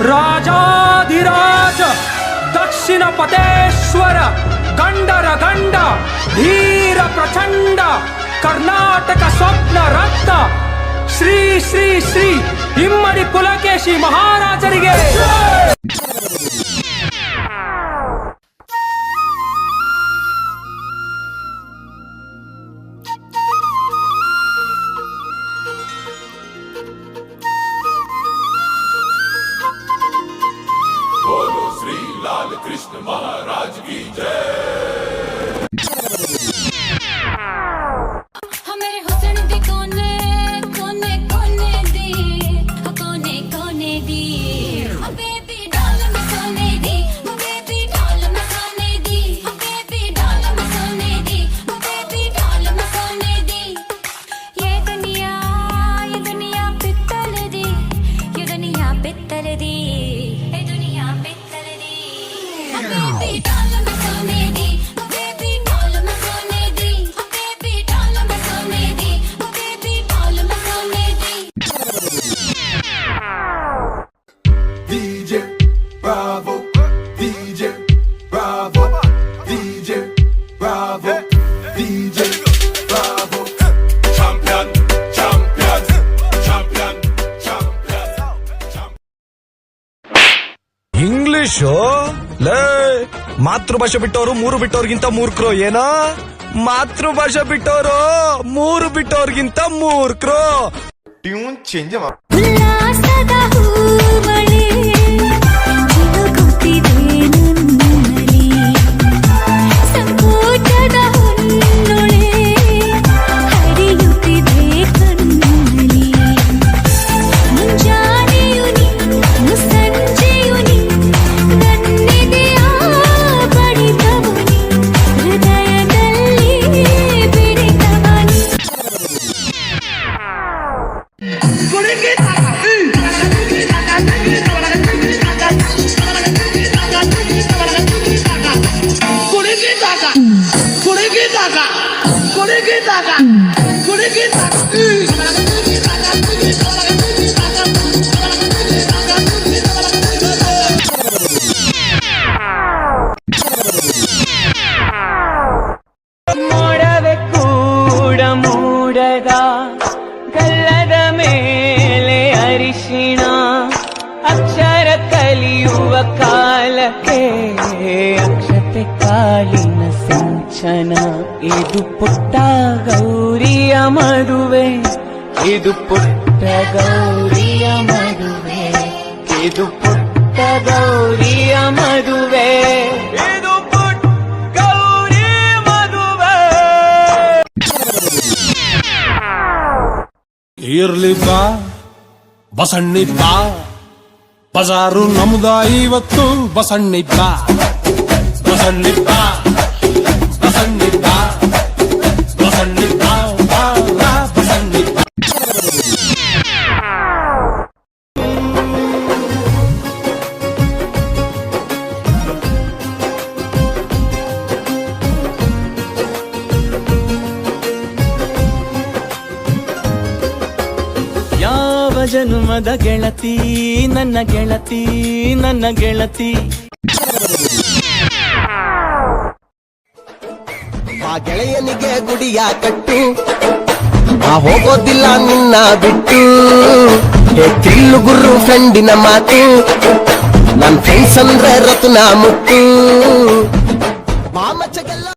ರಾಜಾಧಿರಾಜ ದಕ್ಷಿಣ ಪತೇಶ್ವರ ಗಂಡರ ಗಂಡ ಧೀರ ಪ್ರಚಂಡ ಕರ್ನಾಟಕ ಸ್ವಪ್ನ ರತ್ನ ಶ್ರೀ ಶ್ರೀ ಶ್ರೀ ಇಮ್ಮಡಿ ಪುಲಕೇಶಿ ಮಹಾರಾಜರಿಗೆ बोलो श्री लाल कृष्ण महाराज की जय। हमारे हुस्न दी कोने कोने कोने दी कोने कोने दी बेबी डाल में सोने दी बेबी डाल में सोने दी बेबी डाल में सोने दी बेबी डाल में सोने दी ये दुनिया पित्तल दी ये दुनिया पित्तल दी ये दुनिया पित्तल दी बेबी डाल में सोने दी बेबी डाल में सोने दी बेबी डाल में सोने दी बेबी डाल में सोने दी DJ Bravo, DJ Bravo, DJ Bravo, DJ Bravo. Champion, champion, champion, champion. English ಲೇ ಮಾತೃಭಾಷೆ ಬಿಟ್ಟವರು ಮೂರು ಬಿಟ್ಟವ್ರಿಗಿಂತ ಮೂರ್ಖರು ಏನೋ ಮಾತೃಭಾಷೆ ಬಿಟ್ಟವರು ಮೂರು ಬಿಟ್ಟವ್ರಿಗಿಂತ ಮೂರ್ಖರು ಟ್ಯೂನ್ ಚೇಂಜ್ ಮಾ ಉಲ್ಲಾಸದ ಹೂವಳೆ ಜಿನುಗುತ್ತಿದೆ ನನ್ನಲ್ಲಿ ಸಂಕೋಚದ ಹೊನ್ನೊಳೆ ಹರಿಯುತ್ತಿದೆ ಕಣ್ಣಲ್ಲಿ ಮುಂಜಾನೆಯು ನೀ ಮುಸ್ಸಂಜೆಯು ನೀ ನನ್ನೆದೆಯ ಬಡಿತವು ನೀ ಹೃದಯದಲ್ಲಿ ಬಿಡಿತವ ನೀ ಮೋಡವೆ ಕೂಡ ಮೂಡದ ಗಲ್ಲದ ಮೇಲೆ ಅರಿಶಿಣ ಅಕ್ಷರ ಕಲಿಯುವ ಕಾಲಕ್ಕೆ ಅಕ್ಷತೆ ಕಾಲಿನ ಸಿಂಚನ ಇದು ಪುಟ್ಟ ಗೌರಿಯ ಮದುವೆ ಇದು ಪುಟ್ಟ ಗೌರಿಯ ಮದುವೆ ಇದು ಪುಟ್ಟ ಗೌರಿಯ ಮದುವೆ ಇದು ಪುಟ್ಟ ಗೌರಿ ಮದುವೆ ಇರ್ಲಿ ಬಾ ಬಸಣ್ಣಿ ಬಾ ಬಜಾರು ನಮ್ದ ಇವತ್ತು ಬಸಣ್ಣಿ ಬಾ ಬಸಣ್ಣಿ ಬಾ ಬಸಣ್ಣಿ ಬಾ ಬಸಣ್ಣಿ ಬಾ ಬಾ ಬಾ ಬಸಣ್ಣಿ ಬಾ ಯಾವ ಜನ್ಮದ ಗೆಳತಿ ನನ್ನ ಗೆಳತಿ ನನ್ನ ಗೆಳತಿ ಆ ಗೆಳೆಯನಿಗೆ ಗುಡಿಯ ಕಟ್ಟು ಆ ಹೋಗೋದಿಲ್ಲ ನಿನ್ನ ಬಿಟ್ಟು ತಿಳ್ಳು ಗುರು ಫ್ರೆಂಡಿನ ಮಾತು ನನ್ ಫ್ರೆಂಡ್ಸ್ ಅಂದ್ರೆ ರತುನ ಮುತ್ತು ಮಾಮಚಗಲ್ಲ